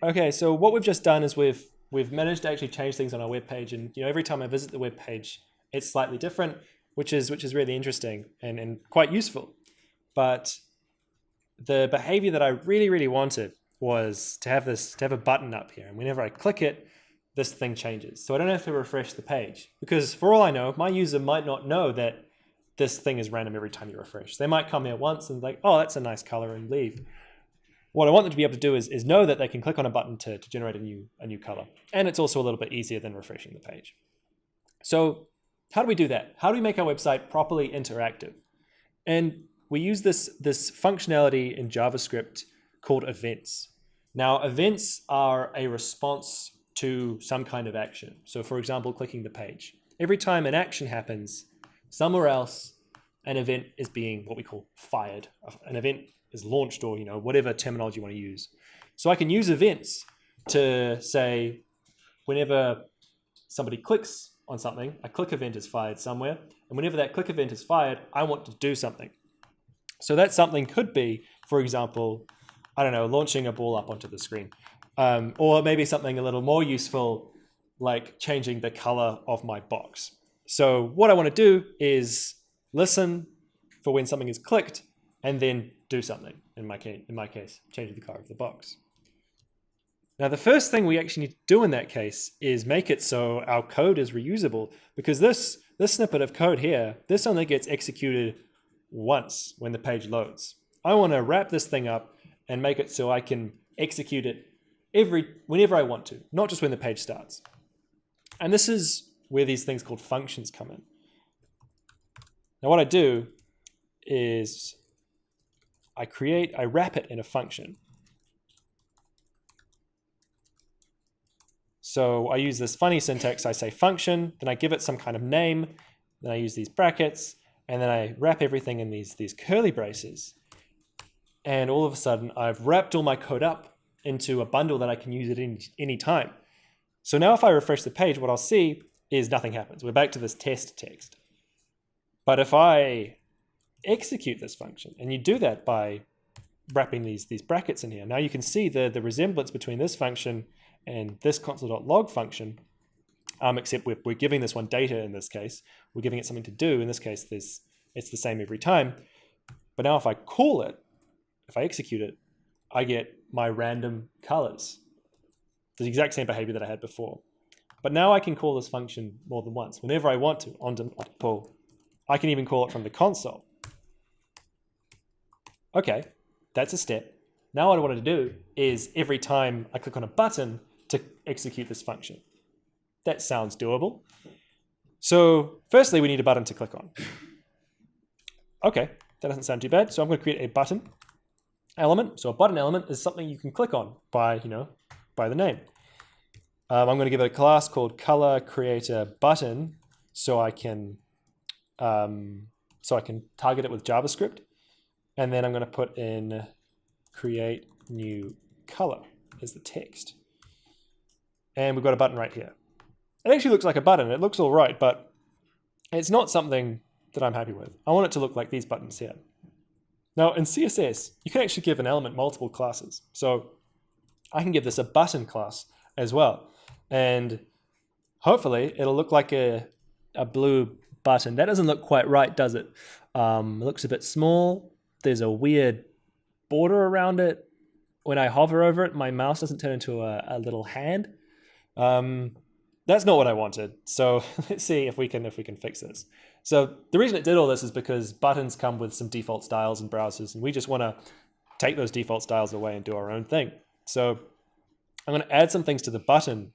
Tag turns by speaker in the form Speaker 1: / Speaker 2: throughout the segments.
Speaker 1: Okay, so what we've just done is we've managed to actually change things on our web page, and every time I visit the web page, it's slightly different, which is really interesting and quite useful. But the behavior that I really wanted was to have a button up here, and whenever I click it, this thing changes. So I don't have to refresh the page, because for all I know, my user might not know that this thing is random every time you refresh. They might come here once and like, oh, that's a nice color, and leave. What I want them to be able to do is know that they can click on a button to generate a new color. And it's also a little bit easier than refreshing the page. So how do we do that? How do we make our website properly interactive? And we use this functionality in JavaScript called events. Now, events are a response to some kind of action. So for example, clicking the page. Every time an action happens somewhere else, an event is being what we call fired. An event is launched, or whatever terminology you want to use. So I can use events to say whenever somebody clicks on something, a click event is fired somewhere, and whenever that click event is fired, I want to do something. So that something could be, for example, I don't know, launching a ball up onto the screen, or maybe something a little more useful, like changing the color of my box. So what I want to do is listen for when something is clicked, and then do something, in my case, changing the color of the box. Now, the first thing we actually need to do in that case is make it so our code is reusable, because this snippet of code here, this only gets executed once when the page loads. I want to wrap this thing up and make it so I can execute it whenever I want to, not just when the page starts. And this is where these things called functions come in. Now, what I do is I wrap it in a function. So I use this funny syntax. I say function, then I give it some kind of name, then I use these brackets, and then I wrap everything in these curly braces. And all of a sudden, I've wrapped all my code up into a bundle that I can use at any time. So now if I refresh the page, what I'll see is nothing happens. We're back to this test text. But if I execute this function, and you do that by wrapping these brackets in here, now you can see the resemblance between this function and this console.log function, except we're giving this one data in this case. We're giving it something to do. In this case, it's the same every time. But now if I call it, if I execute it, I get my random colors. The exact same behavior that I had before. But now I can call this function more than once. Whenever I want to, on pull, I can even call it from the console. Okay, that's a step. Now what I want to do is every time I click on a button to execute this function. That sounds doable. So firstly, we need a button to click on. Okay, that doesn't sound too bad. So I'm going to create a button element. So a button element is something you can click on by the name. I'm going to give it a class called color creator button, so I can target it with JavaScript. And then I'm going to put in create new color as the text. And we've got a button right here. It actually looks like a button. It looks all right, but it's not something that I'm happy with. I want it to look like these buttons here. Now in CSS, you can actually give an element multiple classes. So I can give this a button class as well. And hopefully it'll look like a blue button. That doesn't look quite right, does it? It looks a bit small. There's a weird border around it. When I hover over it, my mouse doesn't turn into a little hand. That's not what I wanted. So let's see if we can fix this. So the reason it did all this is because buttons come with some default styles in browsers, and we just want to take those default styles away and do our own thing. So I'm going to add some things to the button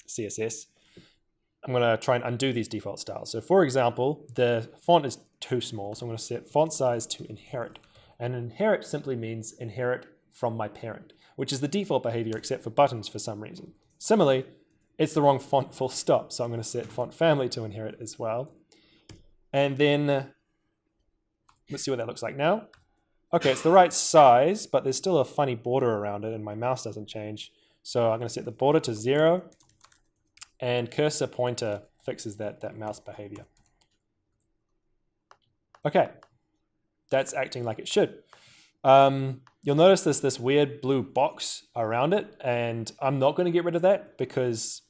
Speaker 1: CSS. I'm going to try and undo these default styles. So for example, the font is too small, so I'm going to set font size to inherit. And inherit simply means inherit from my parent, which is the default behavior except for buttons for some reason. Similarly, it's the wrong font full stop, so I'm going to set font family to inherit as well. And then let's see what that looks like now. Okay, it's the right size, but there's still a funny border around it and my mouse doesn't change. So I'm going to set the border to 0, and cursor pointer fixes that mouse behavior. Okay, that's acting like it should. you'll notice this weird blue box around it, and I'm not going to get rid of that because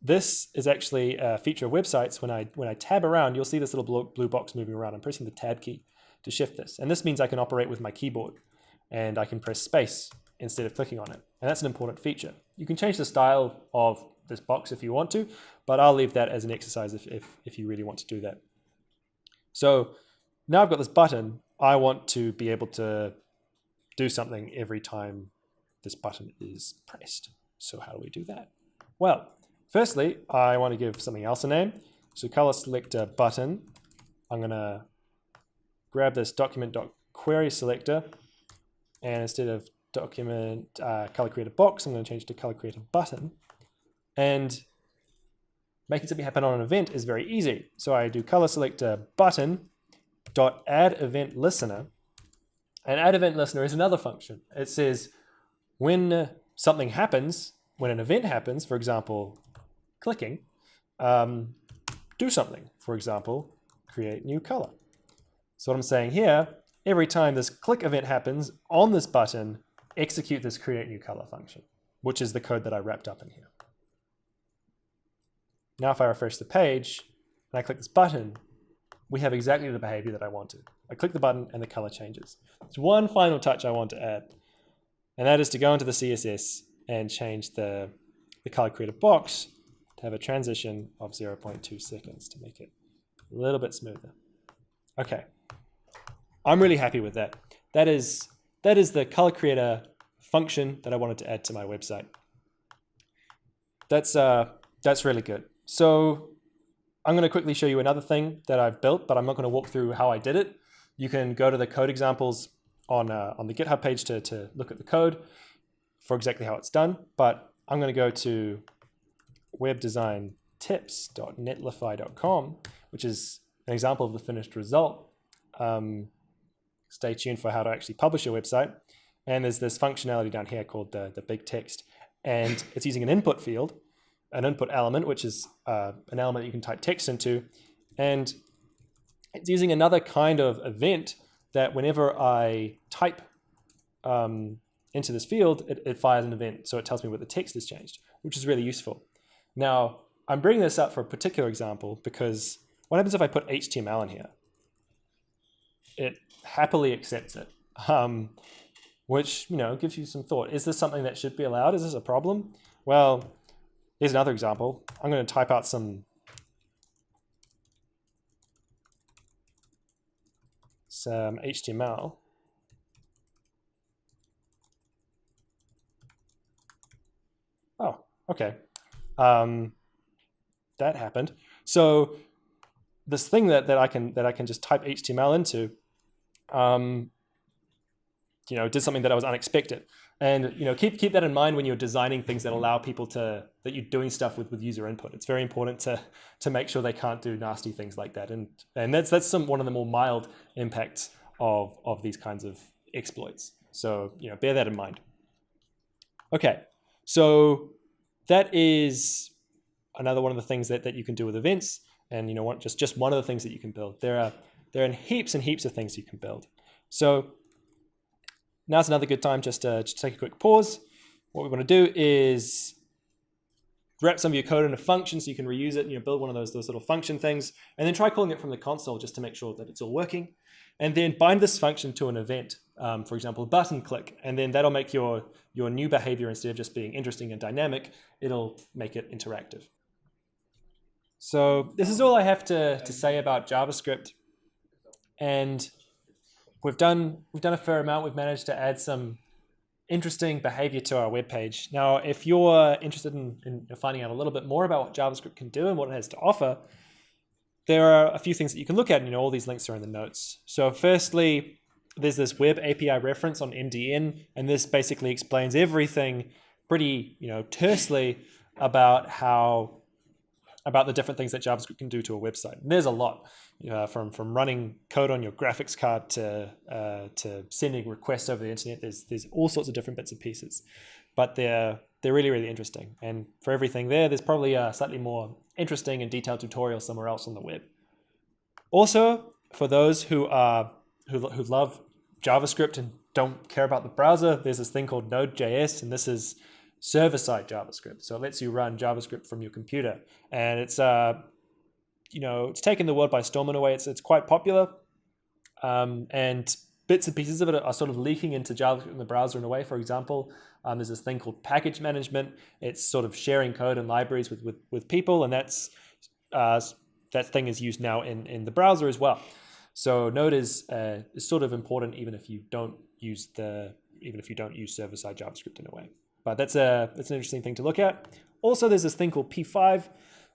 Speaker 1: this is actually a feature of websites. When I tab around, you'll see this little blue box moving around. I'm pressing the tab key to shift this, and this means I can operate with my keyboard, and I can press space instead of clicking on it, and that's an important feature. You can change the style of this box if you want to, but I'll leave that as an exercise if you really want to do that. So now I've got this button. I want to be able to do something every time this button is pressed. So how do we do that? Well, firstly, I want to give something else a name. So color selector button. I'm going to grab this document.query selector, and instead of document color creator box, I'm going to change to color creator button. And making something happen on an event is very easy. So I do color selector button dot add event listener. And add event listener is another function. It says when something happens, when an event happens, for example, clicking, do something. For example, create new color. So what I'm saying here, every time this click event happens on this button, execute this create new color function, which is the code that I wrapped up in here. Now if I refresh the page and I click this button, we have exactly the behavior that I wanted. I click the button and the color changes. There's one final touch I want to add, and that is to go into the CSS and change the color creator box to have a transition of 0.2 seconds to make it a little bit smoother. Okay, I'm really happy with that. That is the color creator function that I wanted to add to my website. That's really good. So I'm going to quickly show you another thing that I've built, but I'm not going to walk through how I did it. You can go to the code examples on the GitHub page to look at the code for exactly how it's done. But I'm going to go to webdesigntips.netlify.com, which is an example of the finished result. Stay tuned for how to actually publish your website. And there's this functionality down here called the big text. And it's using an input field, an input element, which is an element that you can type text into. And it's using another kind of event that whenever I type into this field, it fires an event. So it tells me where the text has changed, which is really useful. Now, I'm bringing this up for a particular example because what happens if I put HTML in here? It happily accepts it, which gives you some thought. Is this something that should be allowed? Is this a problem? Well, here's another example. I'm going to type out some HTML. Oh, okay. That happened. So this thing that I can just type HTML into, did something that I was unexpected. And keep that in mind when you're designing things that allow people that you're doing stuff with user input. It's very important to make sure they can't do nasty things like that. And that's one of the more mild impacts of these kinds of exploits. So bear that in mind. Okay, so that is another one of the things that you can do with events. And just one of the things that you can build. There are heaps and heaps of things you can build. So now's another good time just to take a quick pause. What we want to do is wrap some of your code in a function so you can reuse it, build one of those little function things, and then try calling it from the console just to make sure that it's all working. And then bind this function to an event, for example, button click, and then that'll make your new behavior, instead of just being interesting and dynamic, it'll make it interactive. So this is all I have to say about JavaScript. And we've done a fair amount. We've managed to add some interesting behavior to our web page. Now, if you're interested in finding out a little bit more about what JavaScript can do and what it has to offer, there are a few things that you can look at, and all these links are in the notes. So firstly, there's this web API reference on MDN, and this basically explains everything pretty tersely about the different things that JavaScript can do to a website. And there's a lot, from running code on your graphics card to sending requests over the internet. There's all sorts of different bits and pieces, but they're really, really interesting. And for everything there's probably a slightly more interesting and detailed tutorial somewhere else on the web. Also, for those who love JavaScript and don't care about the browser, there's this thing called Node.js, and this is server-side JavaScript. So it lets you run JavaScript from your computer, and it's it's taken the world by storm in a way. It's quite popular, and bits and pieces of it are sort of leaking into JavaScript in the browser in a way. For example, there's this thing called package management. It's sort of sharing code and libraries with people, and that thing is used now in the browser as well. So Node is sort of important even if you don't use server-side JavaScript in a way. But that's an interesting thing to look at. Also, there's this thing called P5.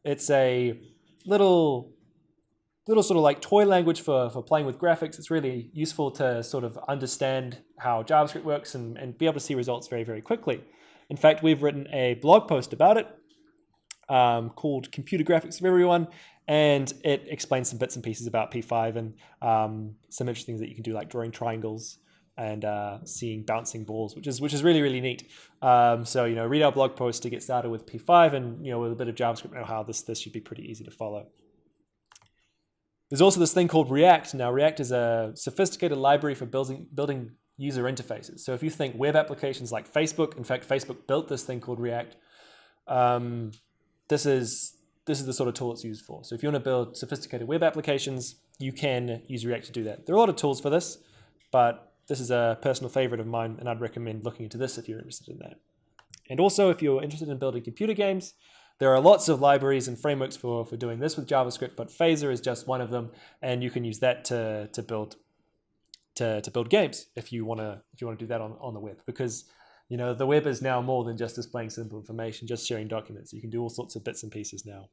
Speaker 1: It's a little sort of like toy language for playing with graphics. It's really useful to sort of understand how JavaScript works and be able to see results very, very quickly. In fact, we've written a blog post about it called Computer Graphics for Everyone, and it explains some bits and pieces about P5 and some interesting things that you can do, like drawing triangles and seeing bouncing balls, which is really, really neat. So read our blog post to get started with P5, and with a bit of JavaScript know-how, this should be pretty easy to follow. There's also this thing called React. Now, React is a sophisticated library for building user interfaces. So if you think web applications like Facebook, in fact, Facebook built this thing called React. This is the sort of tool it's used for. So if you want to build sophisticated web applications, you can use React to do that. There are a lot of tools for this, but this is a personal favorite of mine, and I'd recommend looking into this if you're interested in that. And also, if you're interested in building computer games, there are lots of libraries and frameworks for doing this with JavaScript, but Phaser is just one of them, and you can use that to build games if you want to do that on the web, because the web is now more than just displaying simple information, just sharing documents. You can do all sorts of bits and pieces now.